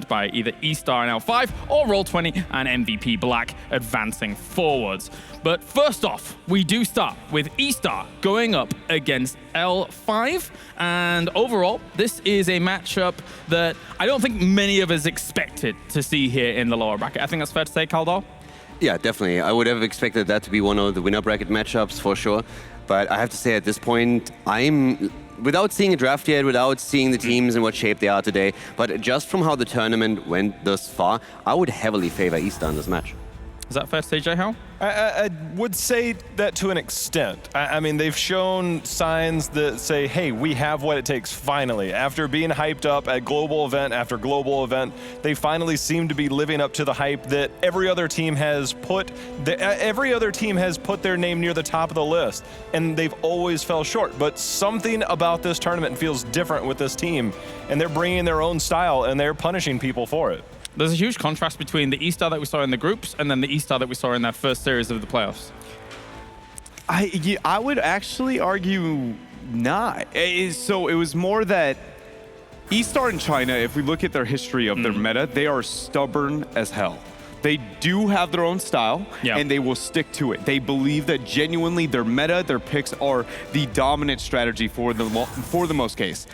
led by either eStar and L5 or Roll20 and MVP Black advancing forwards. But first off, we do start with eStar going up against L5. And overall, this is a matchup that I don't think many of us expected to see here in the lower bracket. I think that's fair to say, Kaldor? Yeah, definitely. I would have expected that to be one of the winner bracket matchups for sure. But I have to say at this point, without seeing a draft yet, without seeing the teams in what shape they are today, but just from how the tournament went thus far, I would heavily favor eStar in this match. Is that fair to say, Jay-How? I would say that to an extent. I mean, they've shown signs that say, hey, we have what it takes finally. After being hyped up at global event after global event, they finally seem to be living up to the hype that every other team has put their name near the top of the list, and they've always fell short. But something about this tournament feels different with this team, and they're bringing their own style, and they're punishing people for it. There's a huge contrast between the eStar that we saw in the groups and then the eStar that we saw in their first series of the playoffs. I would actually argue not. So it was more that eStar in China, if we look at their history of their meta, they are stubborn as hell. They do have their own style, and they will stick to it. They believe that genuinely their meta, their picks are the dominant strategy for the most case.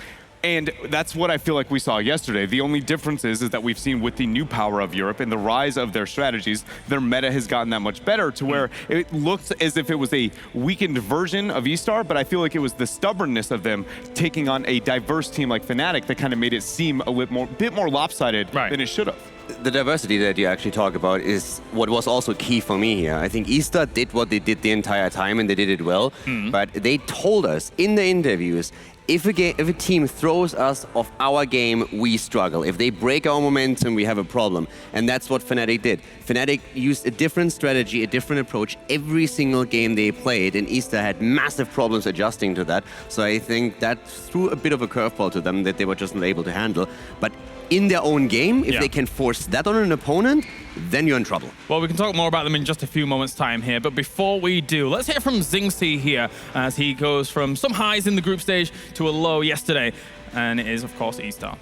And that's what I feel like we saw yesterday. The only difference is that we've seen with the new power of Europe and the rise of their strategies, their meta has gotten that much better to where it looks as if it was a weakened version of eStar, but I feel like it was the stubbornness of them taking on a diverse team like Fnatic that kind of made it seem a bit more lopsided than it should have. The diversity that you actually talk about is what was also key for me here. I think eStar did what they did the entire time, and they did it well, but they told us in the interviews, if a team throws us off our game, we struggle. If they break our momentum, we have a problem. And that's what Fnatic did. Fnatic used a different strategy, a different approach every single game they played, and eStar had massive problems adjusting to that. So I think that threw a bit of a curveball to them that they were just not able to handle. But in their own game, if they can force that on an opponent, then you're in trouble. Well, we can talk more about them in just a few moments' time here, but before we do, let's hear from Xingxi here as he goes from some highs in the group stage to a low yesterday, and it is, of course, eStar.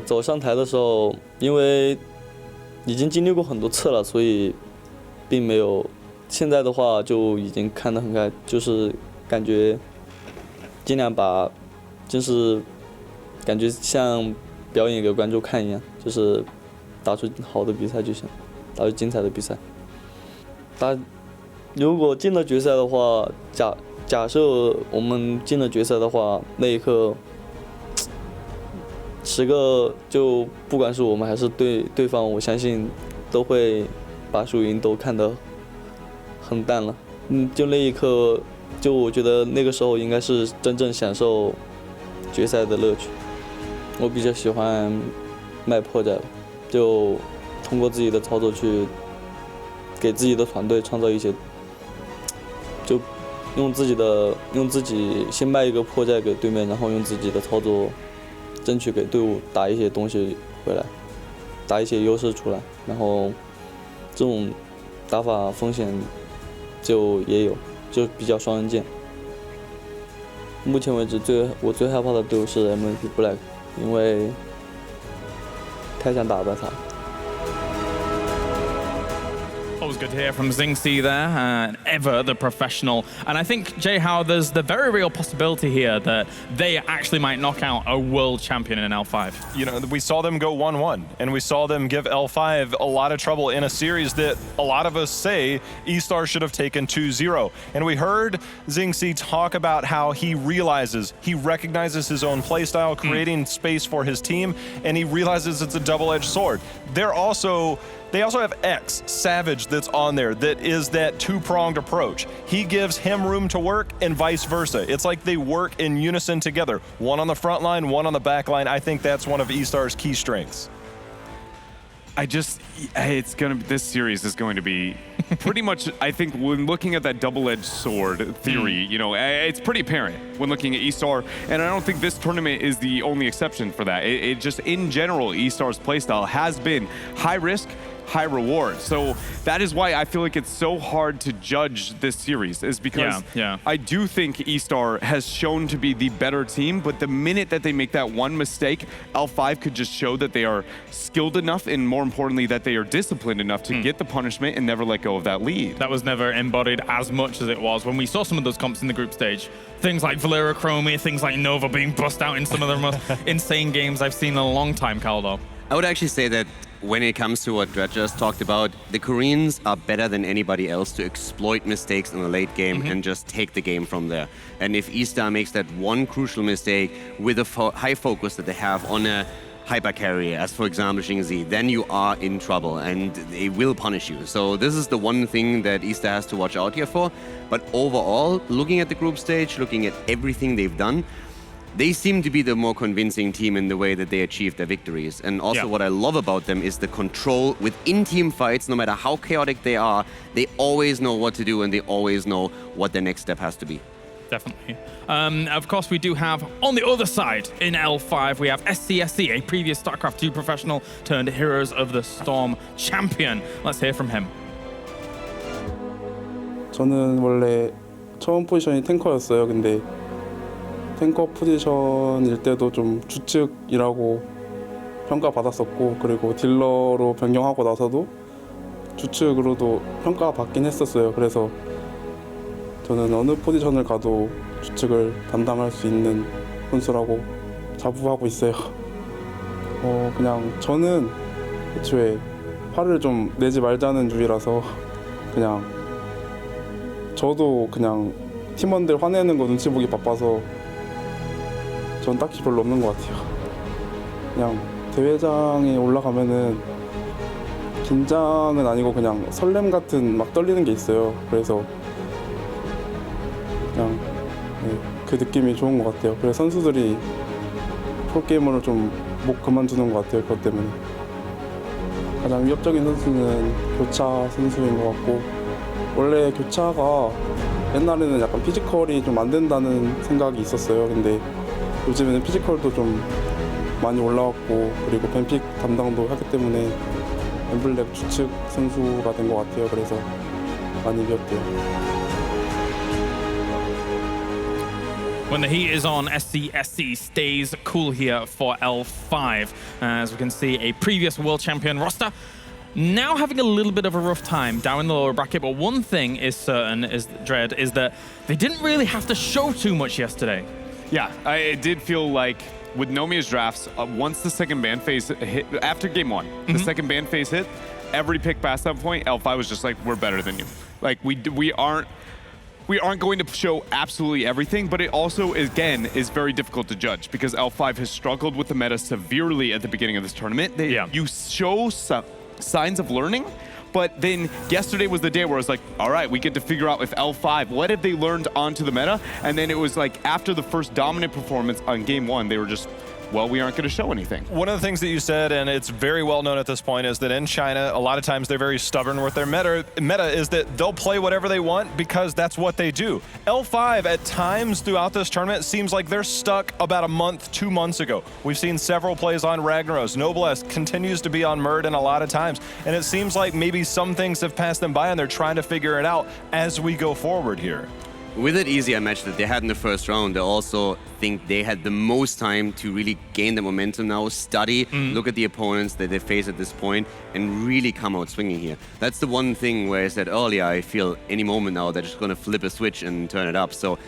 走上台的时候，因为已经经历过很多次了，所以并没有。现在的话就已经看得很开，就是感觉尽量把，就是感觉像表演给观众看一样，就是打出好的比赛就行，打出精彩的比赛。如果进了决赛的话，假设我们进了决赛的话，那一刻10个就不管是我们还是对方，我相信都会把输赢都看得很淡了。就那一刻，就我觉得那个时候应该是真正享受决赛的乐趣。我比较喜欢卖破绽，就通过自己的操作去给自己的团队创造一些，就用自己先卖一个破绽给对面，然后用自己的操作争取给队伍打一些东西回来，打一些优势出来，然后这种打法风险就也有，就比较双刃剑。目前为止我最害怕的队伍是 MVP Black。因为太想打败他。 Always good to hear from Xingxi there, and ever the professional. And I think, Jay-How, there's the very real possibility here that they actually might knock out a world champion in L5. You know, we saw them go 1-1, and we saw them give L5 a lot of trouble in a series that a lot of us say eStar should have taken 2-0. And we heard Xingxi talk about how he recognizes his own playstyle, creating space for his team, and he realizes it's a double-edged sword. They also have X, Savage, that's on there, that is that two-pronged approach. He gives him room to work and vice versa. It's like they work in unison together. One on the front line, one on the back line. I think that's one of eStar's key strengths. This series is going to be pretty much, I think, when looking at that double-edged sword theory, you know, it's pretty apparent when looking at eStar, and I don't think this tournament is the only exception for that. It just, in general, eStar's playstyle has been high risk, high reward. So that is why I feel like it's so hard to judge this series, is because I do think eStar has shown to be the better team, but the minute that they make that one mistake, L5 could just show that they are skilled enough and, more importantly, that they are disciplined enough to get the punishment and never let go of that lead. That was never embodied as much as it was when we saw some of those comps in the group stage. Things like Valera Chromie, things like Nova being bust out in some of the most insane games I've seen in a long time, Kaldor. I would actually say that when it comes to what Dred just talked about, the Koreans are better than anybody else to exploit mistakes in the late game and just take the game from there. And if eStar makes that one crucial mistake with a high focus that they have on a hyper carry, as for example Xingzi, then you are in trouble and they will punish you. So this is the one thing that eStar has to watch out here for. But overall, looking at the group stage, looking at everything they've done, they seem to be the more convincing team in the way that they achieve their victories. And also what I love about them is the control within team fights. No matter how chaotic they are, they always know what to do and they always know what their next step has to be. Definitely. Of course, we do have, on the other side, in L5, we have SCSC, a previous StarCraft 2 professional turned Heroes of the Storm champion. Let's hear from him. 저는 원래 처음 포지션이 탱커였어요. 근데 탱커 포지션일 때도 좀 주축이라고 평가받았었고, 그리고 딜러로 변경하고 나서도 주축으로도 평가받긴 했었어요. 그래서 저는 어느 포지션을 가도 주축을 담당할 수 있는 선수라고 자부하고 있어요. 그냥 저는 애초에 화를 좀 내지 말자는 주의라서 그냥 저도 그냥 팀원들 화내는 거 눈치 보기 바빠서 전 딱히 별로 없는 것 같아요. 그냥 대회장에 올라가면은 긴장은 아니고 그냥 설렘 같은 막 떨리는 게 있어요. 그래서 그냥 그 느낌이 좋은 것 같아요. 그래서 선수들이 프로게이머를 좀 못 그만두는 것 같아요. 그것 때문에 가장 위협적인 선수는 교차 선수인 것 같고, 원래 교차가 옛날에는 약간 피지컬이 좀 안 된다는 생각이 있었어요. 근데 요즘에는 피지컬도 좀 많이 올라왔고, 그리고 뱀픽 담당도 하기 때문에 엠블랙 주축 선수가 된 것 같아요. 그래서 많이 위협돼요. When the heat is on, SCSC stays cool here for L5. As we can see, a previous world champion roster now having a little bit of a rough time down in the lower bracket. But one thing is certain, is Dred, is that they didn't really have to show too much yesterday. Yeah, it did feel like with Nomia's drafts, once the second ban phase hit, after game one, the second ban phase hit, every pick past that point, L5 was just like, we're better than you. Like, we aren't going to show absolutely everything, but it also, again, is very difficult to judge because L5 has struggled with the meta severely at the beginning of this tournament. You show signs of learning, but then yesterday was the day where it was like, all right, we get to figure out with L5, what have they learned onto the meta? And then it was like after the first dominant performance on game one, they were just, well, we aren't going to show anything. One of the things that you said, and it's very well known at this point, is that in China, a lot of times they're very stubborn with their meta is that they'll play whatever they want because that's what they do. L5 at times throughout this tournament seems like they're stuck about a month, 2 months ago. We've seen several plays on Ragnaros. Noblesse continues to be on Murden a lot of times, and it seems like maybe some things have passed them by and they're trying to figure it out as we go forward here. With that easier match that they had in the first round, I also think they had the most time to really gain the momentum now, study, look at the opponents that they face at this point, and really come out swinging here. That's the one thing where I said earlier, I feel any moment now they're just going to flip a switch and turn it up. So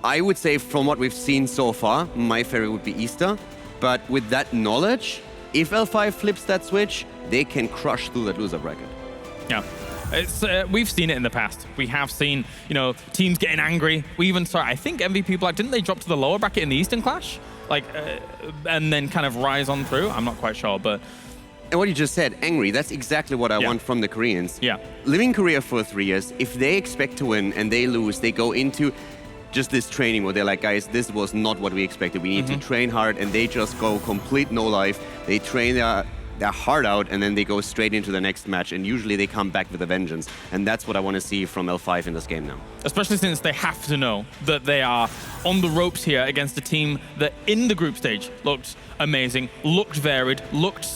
I would say from what we've seen so far, my favorite would be eStar. But with that knowledge, if L5 flips that switch, they can crush through that loser bracket. Yeah. It's, we've seen it in the past. We have seen, teams getting angry. We even saw, I think MVP Black, didn't they drop to the lower bracket in the Eastern Clash? And then kind of rise on through? I'm not quite sure, but... And what you just said, angry, that's exactly what I want from the Koreans. Yeah. Living Korea for 3 years, if they expect to win and they lose, they go into just this training where they're like, guys, this was not what we expected. We need to train hard, and they just go complete no life. They train their heart out, and then they go straight into the next match, and usually they come back with a vengeance. And that's what I want to see from L5 in this game now. Especially since they have to know that they are on the ropes here against a team that in the group stage looked amazing, looked varied, looked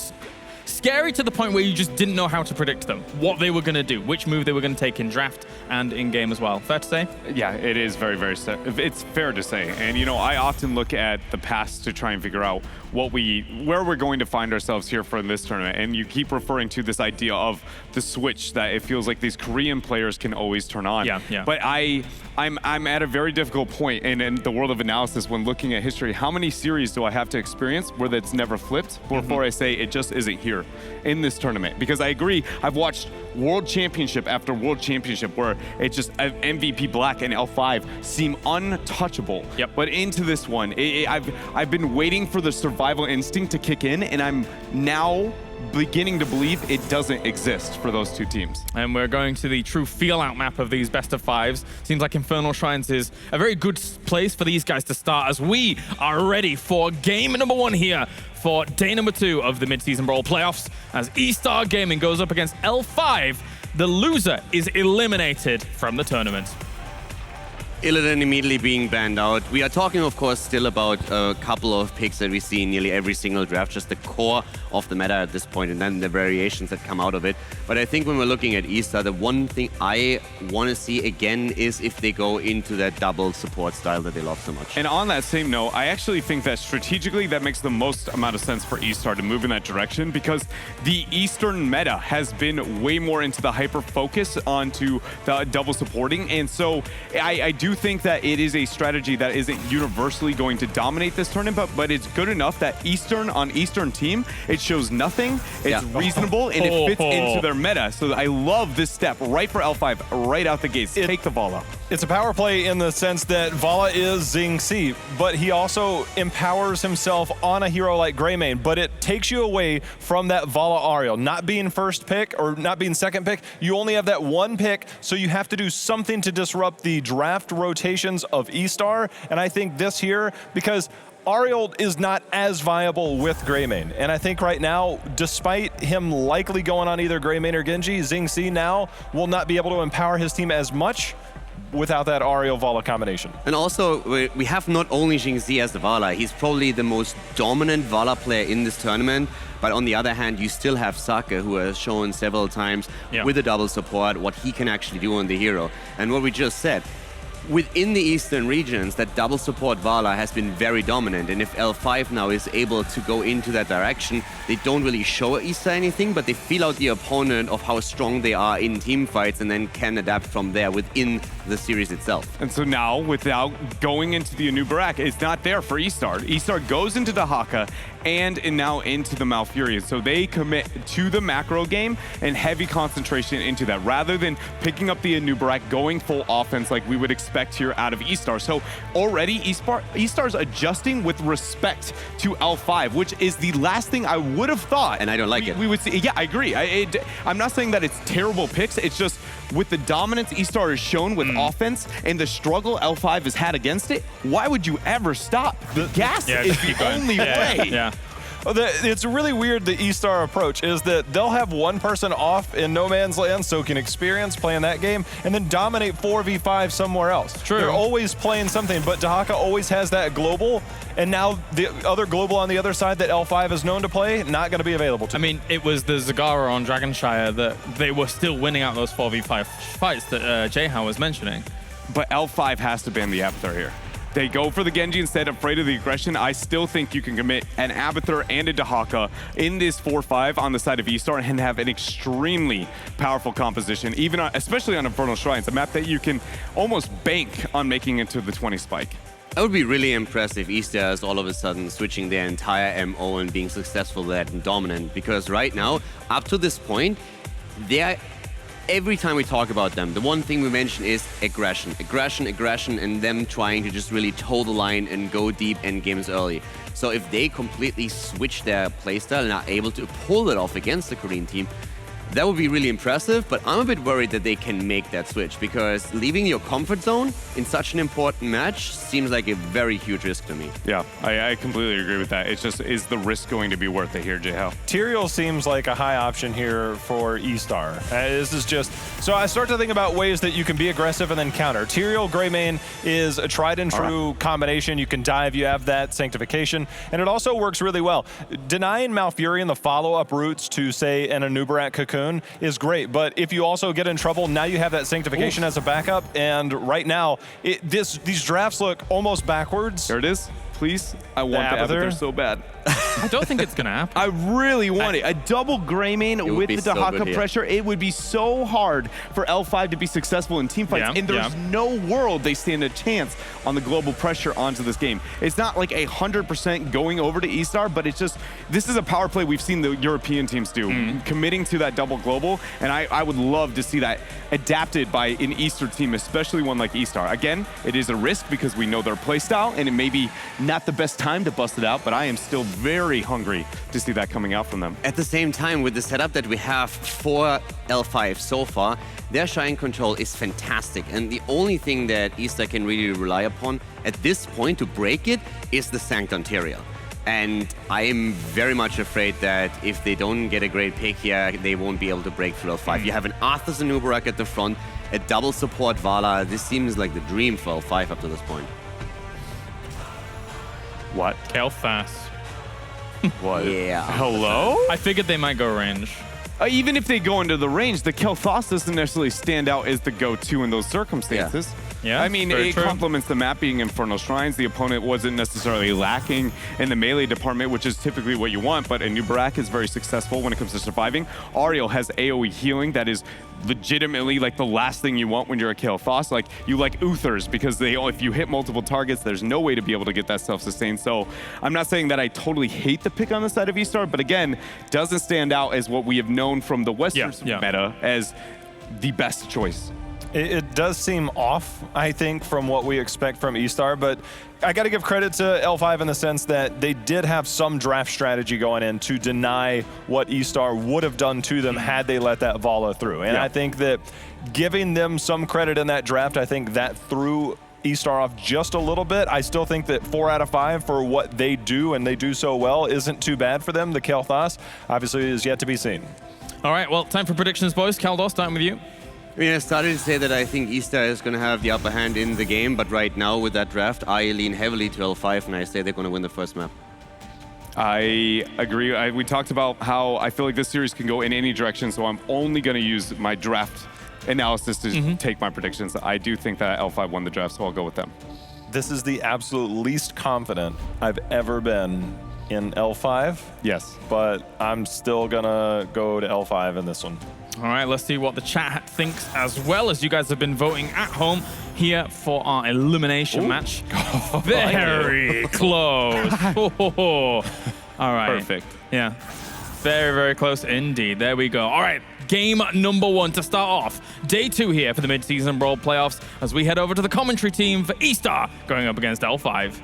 scary to the point where you just didn't know how to predict them, what they were going to do, which move they were going to take in draft and in game as well. Fair to say? Yeah, it is it's fair to say. And you know, I often look at the past to try and figure out where we're going to find ourselves here for this tournament. And you keep referring to this idea of the switch that it feels like these Korean players can always turn on. Yeah. But I'm at a very difficult point in the world of analysis when looking at history. How many series do I have to experience where that's never flipped before I say it just isn't here in this tournament? Because I agree, I've watched World Championship after World Championship where it's just MVP Black and L5 seem untouchable. Yep. But into this one, I've been waiting for the survival instinct to kick in, and I'm now beginning to believe it doesn't exist for those two teams. And we're going to the true feel-out map of these best of fives. Seems like Infernal Shrines is a very good place for these guys to start as we are ready for game number 1 here for day number 2 of the Mid-Season Brawl Playoffs. As eStar Gaming goes up against L5, the loser is eliminated from the tournament. Illidan immediately being banned out. We are talking, of course, still about a couple of picks that we see in nearly every single draft, just the core of the meta at this point, and then the variations that come out of it. But I think when we're looking at eStar, the one thing I want to see again is if they go into that double support style that they love so much. And on that same note, I actually think that strategically that makes the most amount of sense for eStar to move in that direction, because the Eastern meta has been way more into the hyper focus onto the double supporting. And so I do think that it is a strategy that isn't universally going to dominate this tournament, but it's good enough that on Eastern team, it shows nothing, it's reasonable, and it fits into their meta. So I love this step right for L5, right out the gates. Take the Vala. It's a power play in the sense that Vala is Xingzi, but he also empowers himself on a hero like Greymane, but it takes you away from that Vala Ariel. Not being first pick or not being second pick, you only have that one pick, so you have to do something to disrupt the draft rotations of eStar, and I think this here, because Ariel is not as viable with Greymane. And I think right now, despite him likely going on either Greymane or Genji, Xingzi now will not be able to empower his team as much without that Ariel-Vala combination. And also, we have not only Xingzi as the Vala, he's probably the most dominant Vala player in this tournament. But on the other hand, you still have Saka, who has shown several times with the double support what he can actually do on the hero. And what we just said, within the Eastern regions, that double support Vala has been very dominant, and if L5 now is able to go into that direction, they don't really show eStar anything, but they feel out the opponent of how strong they are in team fights and then can adapt from there within the series itself. And so now, without going into the Anubarak, it's not there for eStar. eStar goes into the Haka and now into the Malfurion. So they commit to the macro game and heavy concentration into that, rather than picking up the Anubarak, going full offense like we would expect here out of eStar. So already eStar's adjusting with respect to L5, which is the last thing I would have thought. And I don't like it. We would see. Yeah, I agree. I'm not saying that it's terrible picks. It's just with the dominance eStar has shown with offense and the struggle L5 has had against it, why would you ever stop? The gas is the only way. Yeah. It's really weird, the eStar approach is that they'll have one person off in no man's land so can experience playing that game and then dominate 4v5 somewhere else. True. They're always playing something, but Dahaka always has that global, and now the other global on the other side that L5 is known to play, not going to be available to I mean, it was the Zagara on Dragonshire that they were still winning out those 4v5 fights that Jayhan was mentioning. But L5 has to ban the Abathur here. They go for the Genji instead, afraid of the aggression. I still think you can commit an Abathur and a Dahaka in this 4-5 on the side of eStar and have an extremely powerful composition, even especially on Infernal Shrines, a map that you can almost bank on making into the 20 spike. I would be really impressed if eStar is all of a sudden switching their entire MO and being successful there and dominant, because right now, up to this point, every time we talk about them, the one thing we mention is aggression, and them trying to just really toe the line and go deep end games early. So if they completely switch their playstyle and are able to pull it off against the Korean team, that would be really impressive, but I'm a bit worried that they can make that switch because leaving your comfort zone in such an important match seems like a very huge risk to me. Yeah, I completely agree with that. It's just, is the risk going to be worth it here, J-Hal? Tyrael seems like a high option here for eStar. This is just, so I start to think about ways that you can be aggressive and then counter. Tyrael Greymane is a tried and true combination. You can dive, you have that sanctification, and it also works really well. Denying Malfurion the follow-up routes to, say, an Anubarak Cocoon is great, but if you also get in trouble, now you have that sanctification as a backup, and right now, these drafts look almost backwards. There it is. Please. I want the Abathur so bad. I don't think it's going to happen. I really want it. A double Greymane with the Dahaka pressure. It would be so hard for L5 to be successful in team fights, and there's no world they stand a chance on the global pressure onto this game. It's not like 100% going over to eStar, but it's just, this is a power play we've seen the European teams do, committing to that double global, and I would love to see that adapted by an eStar team, especially one like eStar. Again, it is a risk because we know their playstyle, and it may be not the best time to bust it out, but I am still very hungry to see that coming out from them. At the same time, with the setup that we have for L5 so far, their Shine control is fantastic. And the only thing that eStar can really rely upon at this point to break it is the Sanct on Tyrael. And I am very much afraid that if they don't get a great pick here, they won't be able to break through L5. You have an Arthas and Anubarak at the front, a double support Vala. This seems like the dream for L5 up to this point. What? Kael'thas. What? Yeah. Hello? I figured they might go range. Even if they go into the range, the Kael'thas doesn't necessarily stand out as the go-to in those circumstances. Yeah, I mean, it complements the map being Infernal Shrines. The opponent wasn't necessarily lacking in the melee department, which is typically what you want, but Anubarak is very successful when it comes to surviving. Ariel has AoE healing that is legitimately like the last thing you want when you're a Kael'thas. Like, you like Uthers because if you hit multiple targets, there's no way to be able to get that self-sustain. So I'm not saying that I totally hate the pick on the side of eStar, but again, doesn't stand out as what we have known from the Western meta as the best choice. It does seem off, I think, from what we expect from eStar, but I got to give credit to L5 in the sense that they did have some draft strategy going in to deny what eStar would have done to them had they let that Vala through. And I think that giving them some credit in that draft, I think that threw eStar off just a little bit. I still think that 4 out of 5 for what they do, and they do so well, isn't too bad for them. The Kael'thas obviously is yet to be seen. All right, well, time for predictions, boys. Kaldor, starting with you. I mean, I started to say that I think eStar is going to have the upper hand in the game, but right now with that draft, I lean heavily to L5, and I say they're going to win the first map. I agree. We talked about how I feel like this series can go in any direction, so I'm only going to use my draft analysis to take my predictions. I do think that L5 won the draft, so I'll go with them. This is the absolute least confident I've ever been in L5. Yes. But I'm still going to go to L5 in this one. All right, let's see what the chat thinks as well, as you guys have been voting at home here for our elimination match. Very close. All right. Perfect. Yeah. Very, very close indeed. There we go. All right. Game number 1 to start off. Day 2 here for the Mid-Season Brawl Playoffs as we head over to the commentary team for eStar going up against L5.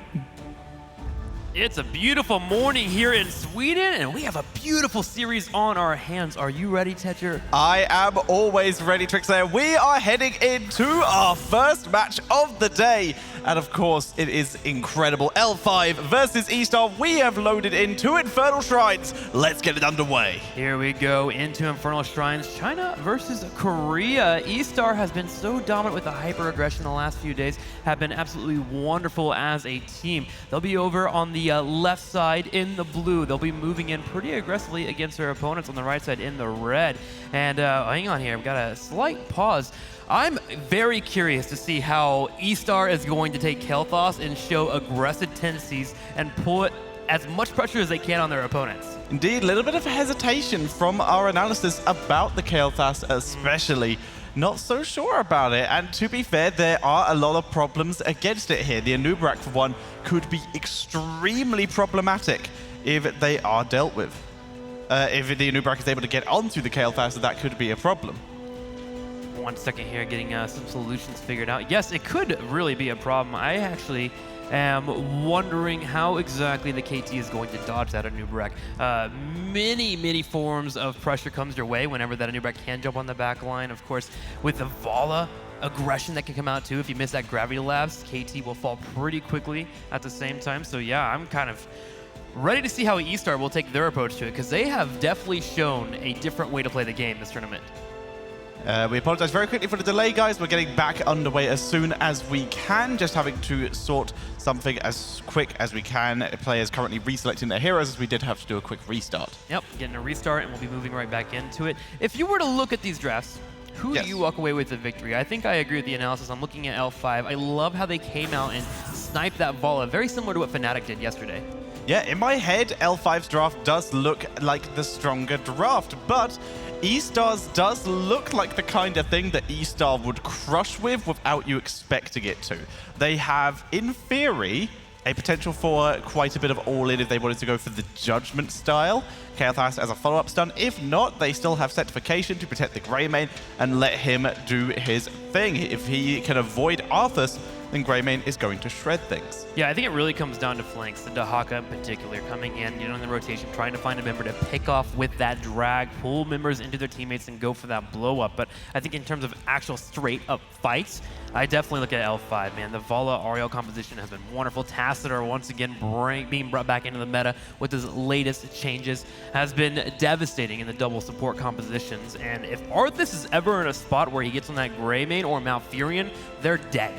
It's a beautiful morning here in Sweden, and we have a beautiful series on our hands. Are you ready, Tetcher? I am always ready, Trixair. We are heading into our first match of the day. And of course, it is incredible. L5 versus eStar. We have loaded in 2 Infernal Shrines. Let's get it underway. Here we go into Infernal Shrines. China versus Korea. eStar has been so dominant with the hyper-aggression the last few days, have been absolutely wonderful as a team. They'll be over on the left side in the blue. They'll be moving in pretty aggressively against their opponents on the right side in the red. And hang on here, I've got a slight pause. I'm very curious to see how eStar is going to take Kael'thas and show aggressive tendencies and put as much pressure as they can on their opponents. Indeed, a little bit of hesitation from our analysis about the Kael'thas especially. Not so sure about it, and to be fair, there are a lot of problems against it here. The Anubarak, for one, could be extremely problematic if they are dealt with. If the Anubarak is able to get onto the Kael'thas, that could be a problem. 1 second here, getting some solutions figured out. Yes, it could really be a problem. I actually am wondering how exactly the KT is going to dodge that Anub'arak. Many forms of pressure comes your way whenever that Anub'arak can jump on the back line. Of course, with the Vala, aggression that can come out too. If you miss that gravity labs, KT will fall pretty quickly at the same time. So yeah, I'm kind of ready to see how eStar will take their approach to it, because they have definitely shown a different way to play the game this tournament. We apologize very quickly for the delay, guys. We're getting back underway as soon as we can. Just having to sort something as quick as we can. Players currently reselecting their heroes, as we did have to do a quick restart. Yep, getting a restart, and we'll be moving right back into it. If you were to look at these drafts, who do you walk away with the victory? I think I agree with the analysis. I'm looking at L5. I love how they came out and sniped that Vala, very similar to what Fnatic did yesterday. Yeah, in my head, L5's draft does look like the stronger draft, but eStar's does look like the kind of thing that eStar would crush with without you expecting it to. They have, in theory, a potential for quite a bit of all-in if they wanted to go for the Judgment style. Kael'thas as a follow-up stun. If not, they still have Certification to protect the Greymane and let him do his thing. If he can avoid Arthas, then Greymane is going to shred things. Yeah, I think it really comes down to flanks. The Dahaka in particular coming in, in the rotation, trying to find a member to pick off with that drag, pull members into their teammates and go for that blow up. But I think in terms of actual straight up fights, I definitely look at L5, man. The Vala Ariel composition has been wonderful. Tassadar once again being brought back into the meta with his latest changes has been devastating in the double support compositions. And if Arthas is ever in a spot where he gets on that Greymane or Malfurion, they're dead.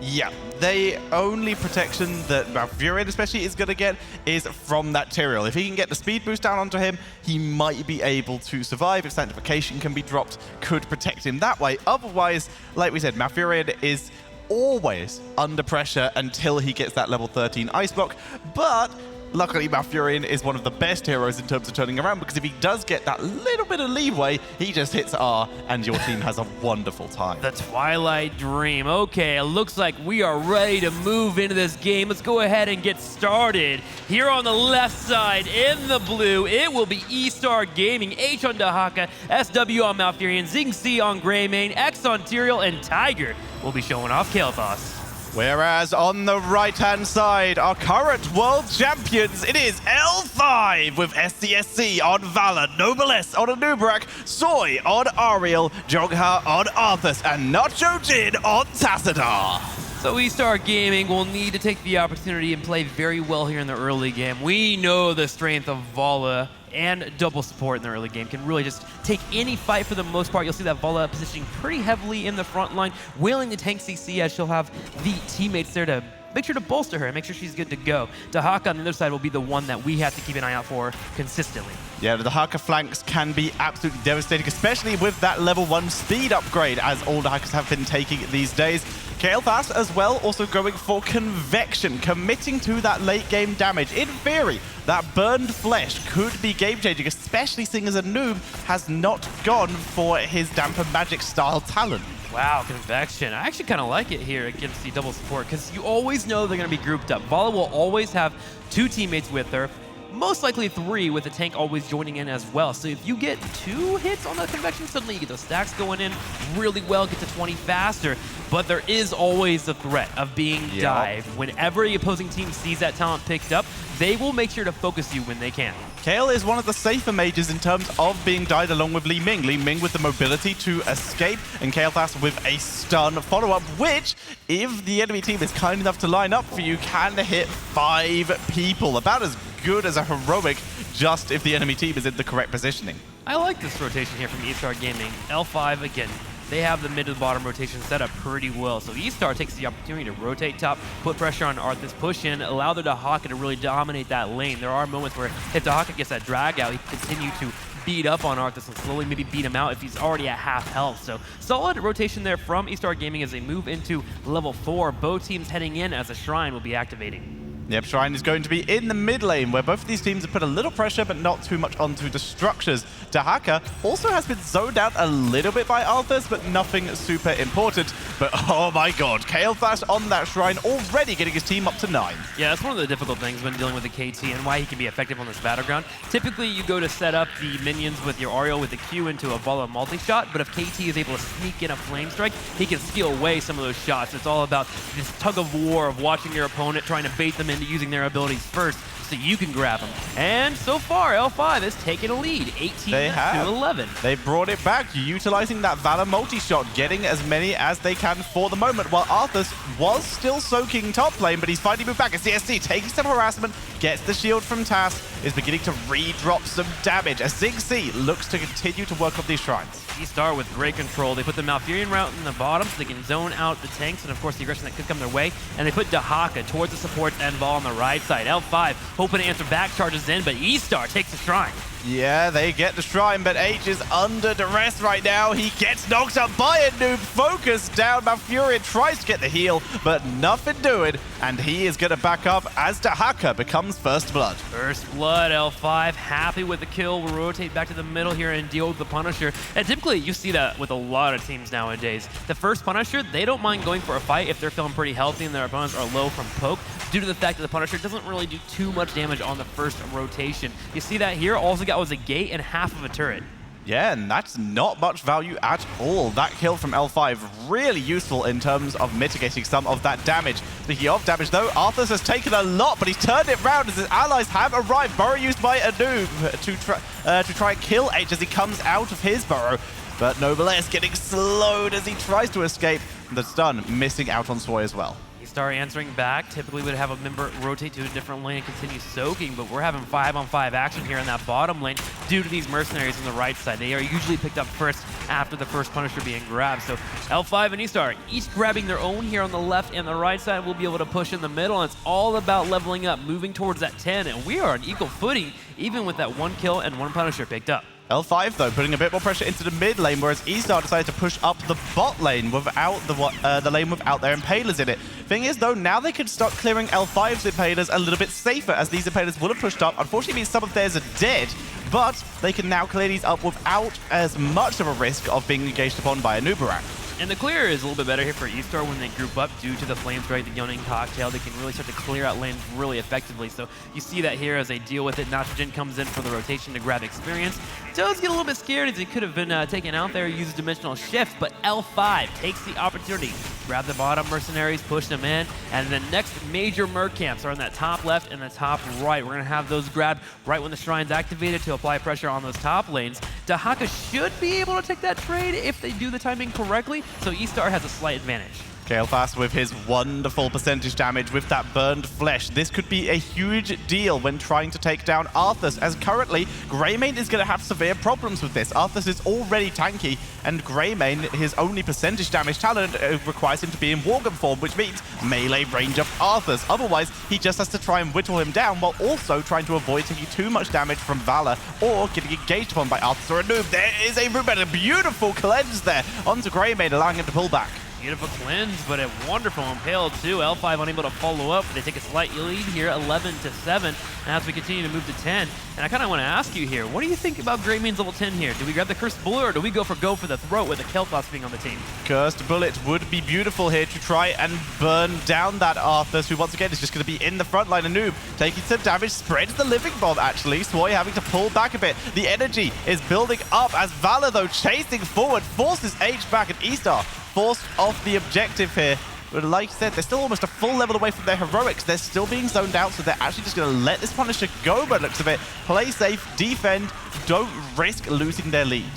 Yeah, the only protection that Malfurion especially is going to get is from that Tyrael. If he can get the speed boost down onto him, he might be able to survive. If Sanctification can be dropped, could protect him that way. Otherwise, like we said, Malfurion is always under pressure until he gets that level 13 ice block. But luckily, Malfurion is one of the best heroes in terms of turning around, because if he does get that little bit of leeway, he just hits R and your team has a wonderful time. The Twilight Dream. Okay, it looks like we are ready to move into this game. Let's go ahead and get started. Here on the left side, in the blue, it will be eStar Gaming, H on Dahaka, SW on Malfurion, Zingxi on Greymane, X on Tyrael, and Tiger will be showing off Kael'thas. Whereas on the right-hand side, our current world champions, it is L5 with SCSC on Vala, Noblesse on Anub'arak, Soy on Ariel, Jongha on Arthas, and Nacho Jin on Tassadar. So eStar Gaming will need to take the opportunity and play very well here in the early game. We know the strength of Vala and double support in the early game can really just take any fight for the most part. You'll see that Vala positioning pretty heavily in the front line, willing to tank CC, as she'll have the teammates there to make sure to bolster her and make sure she's good to go. Dahaka on the other side will be the one that we have to keep an eye out for consistently. Yeah, the Dahaka flanks can be absolutely devastating, especially with that level 1 speed upgrade, as all Dahakas have been taking these days. Kael'thas as well, also going for Convection, committing to that late game damage. In theory, that burned flesh could be game-changing, especially seeing as a noob has not gone for his Damper Magic style talent. Wow, Convection. I actually kind of like it here against the double support, because you always know they're going to be grouped up. Vala will always have 2 teammates with her, most likely 3, with the tank always joining in as well. So if you get 2 hits on the Convection, suddenly you get those stacks going in really well, get to 20 faster. But there is always the threat of being dived. Whenever the opposing team sees that talent picked up, they will make sure to focus you when they can. Kayle is one of the safer mages in terms of being dived, along with Li Ming. Li Ming with the mobility to escape, and Kael'thas with a stun follow-up, which, if the enemy team is kind enough to line up for you, can hit 5 people. About as good as a heroic, just if the enemy team is in the correct positioning. I like this rotation here from eStar Gaming. L5, again, they have the mid to the bottom rotation set up pretty well. So eStar takes the opportunity to rotate top, put pressure on Arthas, push in, allow the Dahaka to really dominate that lane. There are moments where if Dahaka gets that drag out, he can continue to beat up on Arthas and slowly maybe beat him out if he's already at half health. So solid rotation there from eStar Gaming as they move into level 4. Both teams heading in as a Shrine will be activating. Yep, Shrine is going to be in the mid lane, where both of these teams have put a little pressure, but not too much onto the structures. Dahaka also has been zoned out a little bit by Arthas, but nothing super important. But oh my god, Kael'thas on that Shrine already getting his team up to 9. Yeah, that's one of the difficult things when dealing with the KT and why he can be effective on this battleground. Typically, you go to set up the minions with your Ariel with the Q into a Vala multi-shot, but if KT is able to sneak in a Flame Strike, he can steal away some of those shots. It's all about this tug of war of watching your opponent, trying to bait them into using their abilities first so you can grab them. And so far, L5 has taken a lead, 18 to 11. They brought it back, utilizing that Valor multi-shot, getting as many as they can for the moment, while Arthas was still soaking top lane, but he's finally moved back. As CSC taking some harassment, gets the shield from Tass, is beginning to re-drop some damage as Ziggsy looks to continue to work on these shrines. eStar with great control. They put the Malfurion route in the bottom so they can zone out the tanks and of course the aggression that could come their way. And they put Dahaka towards the supports and Vol on the right side. L5 hoping to answer back, charges in, but eStar takes the Shrine. Yeah, they get the Shrine, but H is under duress right now. He gets knocked up by a noob. Focus down. Malfurion tries to get the heal, but nothing doing. And he is going to back up as Dahaka becomes First Blood. First Blood, L5 happy with the kill. We'll rotate back to the middle here and deal with the Punisher. And typically you see that with a lot of teams nowadays. The first Punisher, they don't mind going for a fight if they're feeling pretty healthy and their opponents are low from poke, due to the fact that the Punisher doesn't really do too much damage on the first rotation. You see that here, all he got was a gate and half of a turret. Yeah, and that's not much value at all. That kill from L5 really useful in terms of mitigating some of that damage. Speaking of damage though, Arthas has taken a lot, but he's turned it round as his allies have arrived. Burrow used by a noob to try and kill H as he comes out of his burrow. But Noblesse getting slowed as he tries to escape. The stun missing out on Soy as well. eStar answering back. Typically would have a member rotate to a different lane and continue soaking, but we're having 5-on-5 action here in that bottom lane due to these mercenaries on the right side. They are usually picked up first after the first Punisher being grabbed. So L5 and eStar each grabbing their own here on the left and the right side. We'll be able to push in the middle, and it's all about leveling up, moving towards that 10, and we are on equal footing even with that 1 kill and 1 Punisher picked up. L5 though putting a bit more pressure into the mid lane, whereas eStar decided to push up the bot lane without the lane without their impalers in it. Thing is though, now they can start clearing L5's impalers a little bit safer, as these impalers will have pushed up. Unfortunately, means some of theirs are dead, but they can now clear these up without as much of a risk of being engaged upon by a Nubarak. And the clear is a little bit better here for eStar when they group up due to the Flame Strike, the Yoning Cocktail. They can really start to clear out lanes really effectively. So you see that here as they deal with it. Nitrogen comes in for the rotation to grab experience. Does get a little bit scared as he could have been taken out there, uses Dimensional Shift, but L5 takes the opportunity. Grab the bottom mercenaries, push them in, and the next major merc camps are in that top left and the top right. We're going to have those grabbed right when the Shrine's activated to apply pressure on those top lanes. Dahaka should be able to take that trade if they do the timing correctly, so eStar has a slight advantage. Kael'thas with his wonderful percentage damage with that burned flesh. This could be a huge deal when trying to take down Arthas, as currently Greymane is going to have severe problems with this. Arthas is already tanky, and Greymane, his only percentage damage talent, requires him to be in Worgen form, which means melee range of Arthas. Otherwise, he just has to try and whittle him down while also trying to avoid taking too much damage from Valor or getting engaged upon by Arthas or a noob. There is a beautiful cleanse there onto Greymane, allowing him to pull back. Beautiful cleanse, but a wonderful impale too. L5 unable to follow up. They take a slight lead here, 11-7, and as we continue to move to 10. And I kind of want to ask you here, what do you think about Greymane's level 10 here? Do we grab the Cursed Bullet, or do we go for the throat with the Kael'thas being on the team? Cursed Bullet would be beautiful here to try and burn down that Arthas, who once again is just going to be in the front line. A noob taking some damage, spreads the Living Bomb actually. Swoy having to pull back a bit. The energy is building up as Valor though chasing forward, forces H back, and eStar forced off the objective here. But like I said, they're still almost a full level away from their heroics. They're still being zoned out, so they're actually just going to let this Punisher go, but looks of it. Play safe, defend, don't risk losing their lead.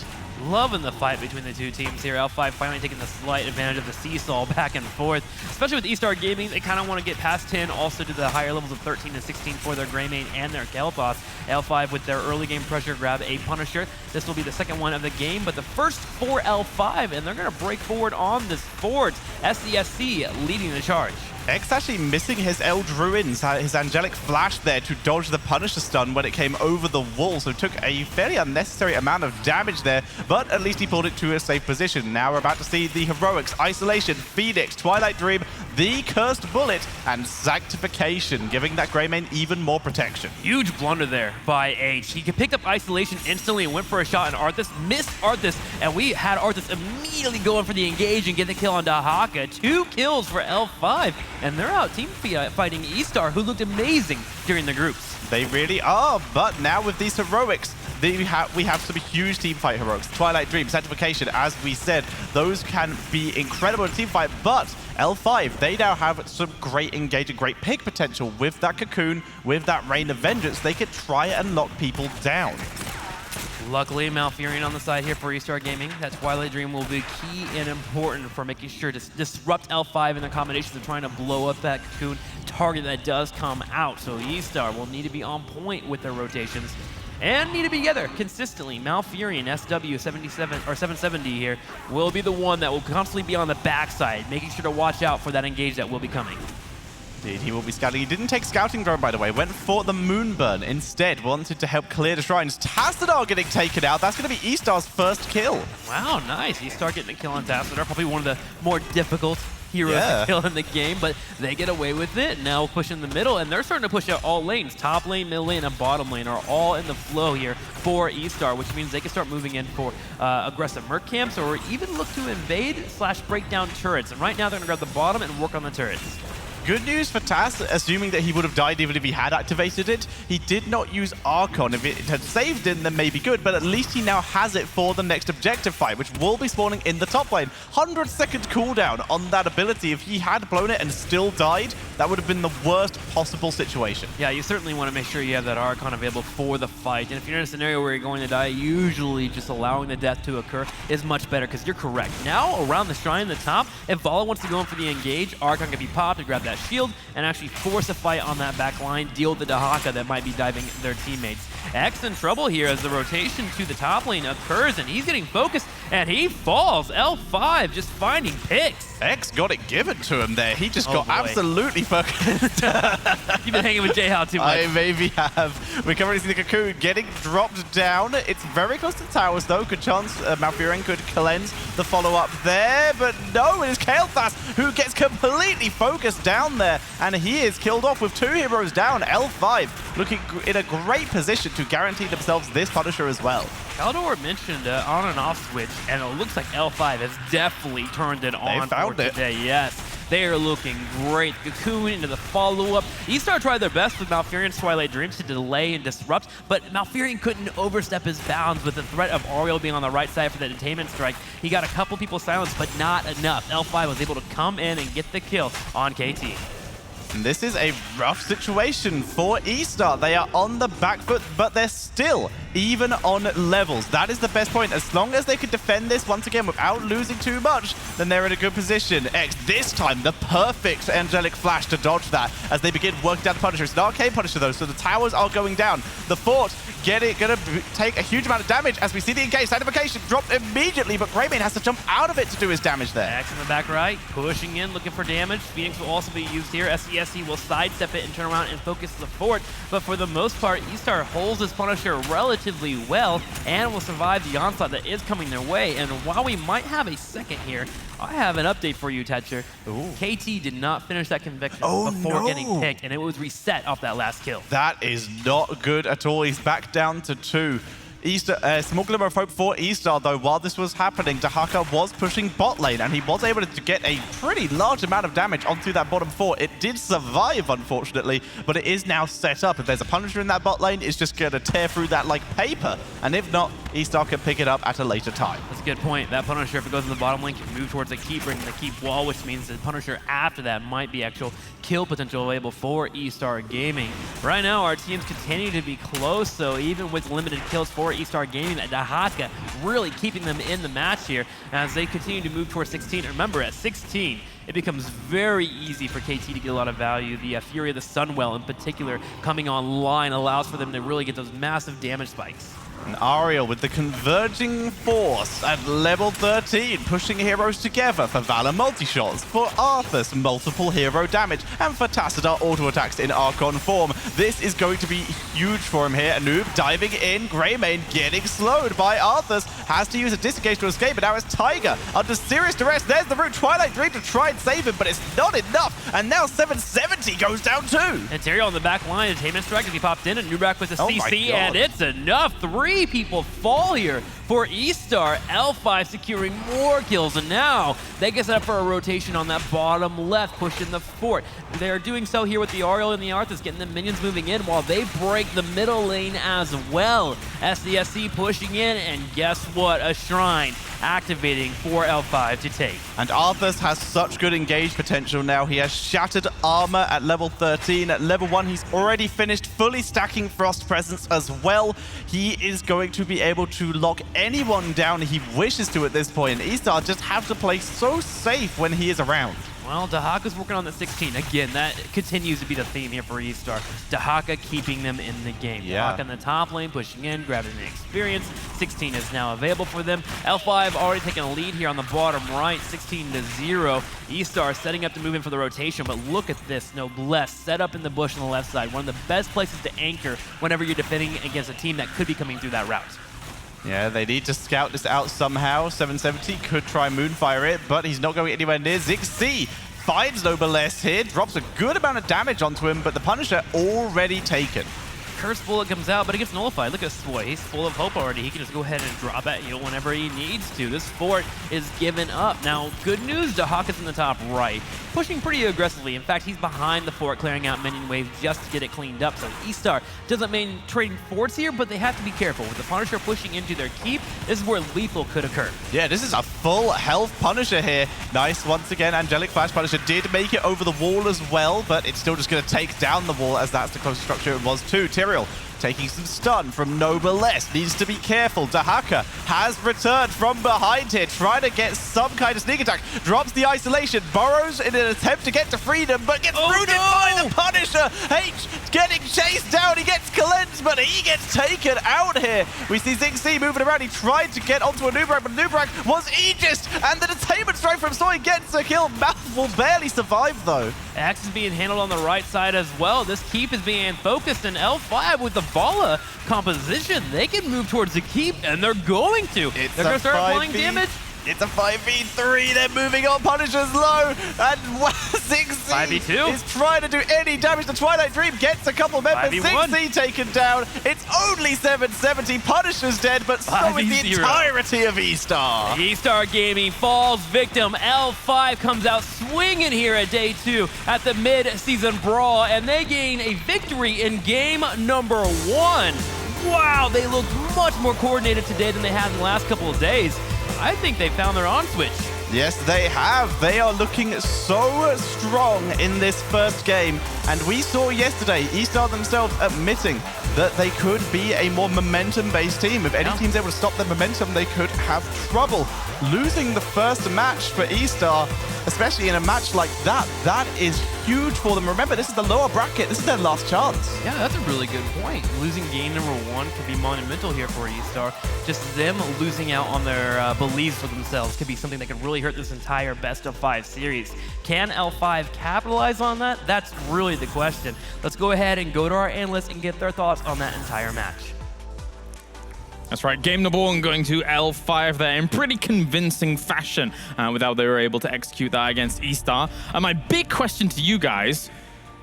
Loving the fight between the two teams here. L5 finally taking the slight advantage of the seesaw back and forth. Especially with eStar Gaming, they kind of want to get past 10, also to the higher levels of 13 and 16 for their Greymane and their Kael'thas. L5 with their early game pressure grab a Punisher. This will be the second one of the game, but the first for L5, and they're going to break forward on this forward. SCSC leading the charge. X actually missing his Eld Ruins, his Angelic Flash there to dodge the Punisher stun when it came over the wall, so took a fairly unnecessary amount of damage there, but at least he pulled it to a safe position. Now we're about to see the heroics, Isolation, Phoenix, Twilight Dream, the Cursed Bullet, and Sanctification, giving that Greymane even more protection. Huge blunder there by H. He picked up Isolation instantly and went for a shot on Arthas, missed Arthas, and we had Arthas immediately going for the engage and get the kill on Dahaka. 2 kills for L5, and they're out team fighting eStar, who looked amazing during the groups. They really are, but now with these heroics, we have some huge teamfight heroics. Twilight Dream, Sanctification, as we said, those can be incredible in teamfight, but L5, they now have some great engage and great pick potential with that Cocoon, with that Rain of Vengeance. They could try and lock people down. Luckily, Malfurion on the side here for eStar Gaming. That Twilight Dream will be key and important for making sure to disrupt L5 in the combinations of trying to blow up that Cocoon target that does come out. So eStar will need to be on point with their rotations and need to be together consistently. Malfurion, SW77 or 770 here, will be the one that will constantly be on the backside, making sure to watch out for that engage that will be coming. Indeed, he will be scouting. He didn't take Scouting Drone, by the way. Went for the Moonburn instead. Wanted to help clear the shrines. Tassadar getting taken out. That's going to be eStar's first kill. Wow, nice. eStar getting a kill on Tassadar. Probably one of the more difficult heroes to kill in the game, but they get away with it. Now push in the middle, and they're starting to push out all lanes. Top lane, mid lane, and bottom lane are all in the flow here for eStar, which means they can start moving in for aggressive merc camps or even look to invade / break down turrets. And right now they're going to grab the bottom and work on the turrets. Good news for Taz, assuming that he would have died even if he had activated it. He did not use Archon. If it had saved him, then maybe good, but at least he now has it for the next objective fight, which will be spawning in the top lane. 100-second cooldown on that ability. If he had blown it and still died, that would have been the worst possible situation. Yeah, you certainly want to make sure you have that Archon available for the fight. And if you're in a scenario where you're going to die, usually just allowing the death to occur is much better, because you're correct. Now, around the shrine, the top, if Vala wants to go in for the engage, Archon can be popped and grab that shield and actually force a fight on that back line, deal with the Dahaka that might be diving their teammates. X in trouble here as the rotation to the top lane occurs, and he's getting focused, and he falls. L5 just finding picks. X got it given to him there. He just got absolutely focused. You've been hanging with J-How too much. I maybe have. We can already see the Cocoon getting dropped down. It's very close to the towers, though. Good chance Malfurion could cleanse the follow-up there, but no, it is Kael'thas who gets completely focused down there, and he is killed off with 2 heroes down. L5 looking in a great position to guarantee themselves this Punisher as well. Kaldor mentioned on and off switch, and it looks like L5 has definitely turned it on for today. Yes, they are looking great. Cocoon into the follow-up. eStar tried their best with Malfurion's Twilight Dreams to delay and disrupt, but Malfurion couldn't overstep his bounds with the threat of Oriel being on the right side for the detainment strike. He got a couple people silenced, but not enough. L5 was able to come in and get the kill on KT. And this is a rough situation for eStar. They are on the back foot, but they're still even on levels. That is the best point. As long as they can defend this once again without losing too much, then they're in a good position. X, this time, the perfect Angelic Flash to dodge that as they begin working down the Punisher. It's an arcane Punisher, though, so the towers are going down. The fort gonna take a huge amount of damage as we see the engage. Sanctification dropped immediately, but Greymane has to jump out of it to do his damage there. X in the back right, pushing in, looking for damage. Phoenix will also be used here. SCSC will sidestep it and turn around and focus the fort, but for the most part, eStar holds this Punisher relatively well and will survive the onslaught that is coming their way. And while we might have a second here, I have an update for you, Tetcher. KT did not finish that conviction before getting picked, and it was reset off that last kill. That is not good at all. He's back down to 2. Small glimmer of hope for eStar, though. While this was happening, Dahaka was pushing bot lane, and he was able to get a pretty large amount of damage onto that bottom fort. It did survive, unfortunately, but it is now set up. If there's a Punisher in that bot lane, it's just going to tear through that like paper. And if not, eStar can pick it up at a later time. That's a good point. That Punisher, if it goes in the bottom lane, can move towards the keep, bringing the keep wall, which means the Punisher after that might be actual kill potential available for eStar Gaming. Right now, our teams continue to be close, so even with limited kills for eStar Gaming, that Dahaka really keeping them in the match here as they continue to move towards 16. Remember, at 16, it becomes very easy for KT to get a lot of value. The Fury of the Sunwell in particular coming online allows for them to really get those massive damage spikes. And Ariel with the converging force at level 13, pushing heroes together for Valor multi-shots, for Arthas multiple hero damage, and for Tassadar auto-attacks in Archon form. This is going to be huge for him here. Anub diving in, Greymane getting slowed by Arthas, has to use a disengage to escape, but now it's Tiger under serious duress. There's the root Twilight Dream to try and save him, but it's not enough, and now 770 goes down too. And Tyrael on the back line, Entertainment Strike as he popped in, and Nubrak with the CC, and it's enough. 3 people fall here for eStar. L5 securing more kills, and now they get set up for a rotation on that bottom left, pushing the fort. They're doing so here with the Ariel and the Arthas, getting the minions moving in while they break the middle lane as well. SDSC pushing in, and guess what? A shrine activating for L5 to take. And Arthas has such good engage potential now. He has shattered armor at level 13. At level 1, he's already finished fully stacking Frost Presence as well. He is going to be able to lock anyone down he wishes to at this point. eStar just have to play so safe when he is around. Well, Dahaka's working on the 16. Again, that continues to be the theme here for eStar. Dahaka keeping them in the game. Yeah. Dahaka in the top lane, pushing in, grabbing the experience. 16 is now available for them. L5 already taking a lead here on the bottom right, 16-0. eStar setting up to move in for the rotation, but look at this, noblesse. Set up in the bush on the left side. One of the best places to anchor whenever you're defending against a team that could be coming through that route. Yeah, they need to scout this out somehow. 770 could try Moonfire it, but he's not going anywhere near. Ziggsee finds Noblesse here, drops a good amount of damage onto him, but the Punisher already taken. Curse Bullet comes out, but it gets nullified. Look at Swoy. He's full of hope already. He can just go ahead and drop at you whenever he needs to. This fort is given up. Now, good news, Dahaka's in the top right, pushing pretty aggressively. In fact, he's behind the fort, clearing out minion waves just to get it cleaned up. So eStar doesn't mean trading forts here, but they have to be careful. With the Punisher pushing into their keep, this is where lethal could occur. Yeah, this is a full health Punisher here. Nice once again. Angelic Flash Punisher did make it over the wall as well, but it's still just going to take down the wall, as that's the closest structure it was to. Tyrael taking some stun from Noblesse, needs to be careful. Dahaka has returned from behind here, trying to get some kind of sneak attack, drops the isolation, burrows in an attempt to get to freedom, but gets rooted by the Punisher. H getting chased down, he gets cleansed, but he gets taken out here. We see Ziggsee moving around, he tried to get onto a Nubrak, but Nubrak was Aegis, and the Detainment Strike from Soy gets a kill. Mouth will barely survive though. X is being handled on the right side as well. This keep is being focused, and L5 with the Vala composition, they can move towards the keep, and they're going to. They're going to start applying damage. It's a 5v3, they're moving on, Punisher's low, and Ziggsee 5v2 is trying to do any damage. The Twilight Dream gets a couple members, 5v1. Ziggsee taken down. It's only 770, Punisher's dead, but so is the 5v0. entirety of eStar. eStar Gaming falls victim. L5 comes out swinging here at day 2 at the mid-season brawl, and they gain a victory in game number 1. Wow, they look much more coordinated today than they had in the last couple of days. I think they found their on switch. Yes, they have. They are looking so strong in this first game. And we saw yesterday, eStar themselves admitting that they could be a more momentum-based team. If any team's able to stop their momentum, they could have trouble. Losing the first match for eStar, especially in a match like that, that is huge for them. Remember, this is the lower bracket. This is their last chance. Yeah, that's a really good point. Losing game number 1 could be monumental here for eStar. Just them losing out on their beliefs for themselves could be something that could really hurt this entire best-of-5 series. Can L5 capitalize on that? That's really the question. Let's go ahead and go to our analysts and get their thoughts on that entire match. That's right, game number 1 going to L5 there in pretty convincing fashion with how they were able to execute that against eStar. And my big question to you guys,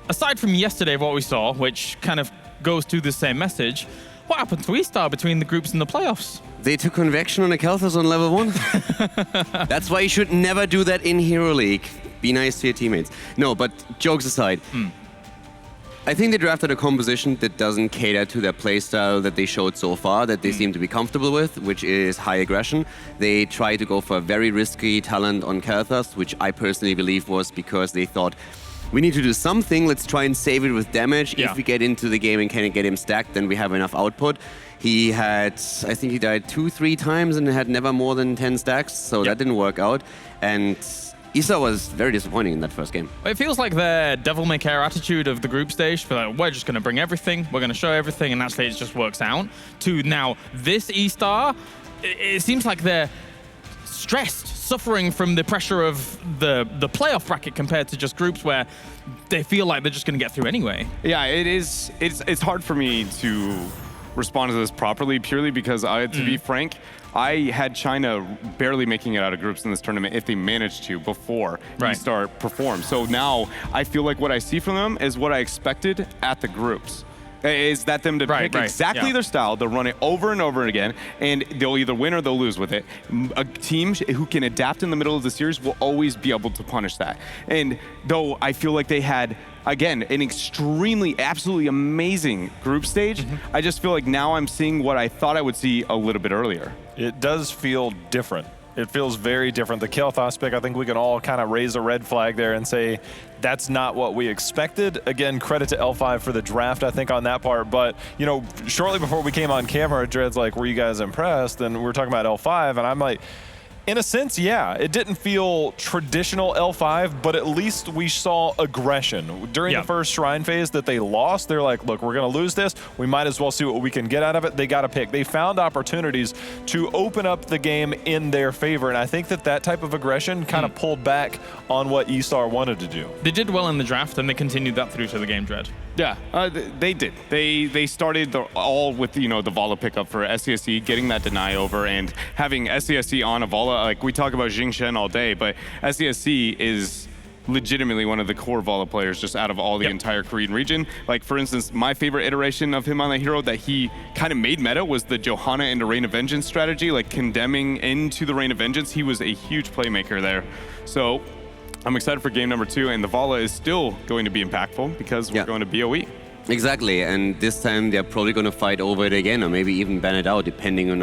aside from yesterday of what we saw, which kind of goes to the same message, what happened to eStar between the groups in the playoffs? They took Convection on a Kel'Thas on level 1. That's why you should never do that in Hero League. Be nice to your teammates. No, but jokes aside, I think they drafted a composition that doesn't cater to their playstyle that they showed so far, that they seem to be comfortable with, which is high aggression. They tried to go for a very risky talent on Kel'Thas, which I personally believe was because they thought, we need to do something, let's try and save it with damage. Yeah. If we get into the game and can't get him stacked, then we have enough output. He had, I think he died 2-3 times and had never more than 10 stacks, so that didn't work out. And eStar was very disappointing in that first game. It feels like their devil-may-care attitude of the group stage, for like, we're just going to bring everything, we're going to show everything, and actually it just works out, to now this eStar, it seems like they're stressed, suffering from the pressure of the playoff bracket compared to just groups where they feel like they're just going to get through anyway. Yeah, it is. It's hard for me to respond to this properly, purely because, to be frank, I had China barely making it out of groups in this tournament if they managed to before eStar performed. So now I feel like what I see from them is what I expected at the groups. Is that them to pick exactly their style, they'll run it over and over again, and they'll either win or they'll lose with it. A team who can adapt in the middle of the series will always be able to punish that. And though I feel like they had, again, an extremely, absolutely amazing group stage, I just feel like now I'm seeing what I thought I would see a little bit earlier. It does feel different. It feels very different. The Kael'thas pick, I think we can all kind of raise a red flag there and say that's not what we expected. Again, credit to L5 for the draft, I think, on that part. But, you know, shortly before we came on camera, Dread's like, were you guys impressed? And we were talking about L5, and I'm like, in a sense, yeah. It didn't feel traditional L5, but at least we saw aggression. During the first Shrine phase that they lost, they're like, look, we're going to lose this. We might as well see what we can get out of it. They got to pick. They found opportunities to open up the game in their favor, and I think that that type of aggression kind of pulled back on what eStar wanted to do. They did well in the draft, and they continued that through to the game, Dread. Yeah, they did. They started all with, you know, the Vala pickup for SCSE, getting that deny over, and having SCSE on a Vala. Like, we talk about Jing Shen all day, but SCSE is legitimately one of the core Vala players just out of all the entire Korean region. Like, for instance, my favorite iteration of him on the hero that he kind of made meta was the Johanna into Reign of Vengeance strategy, like condemning into the Reign of Vengeance. He was a huge playmaker there. So I'm excited for game number 2, and the Vala is still going to be impactful because we're going to BOE. Exactly, and this time they're probably going to fight over it again, or maybe even ban it out, depending on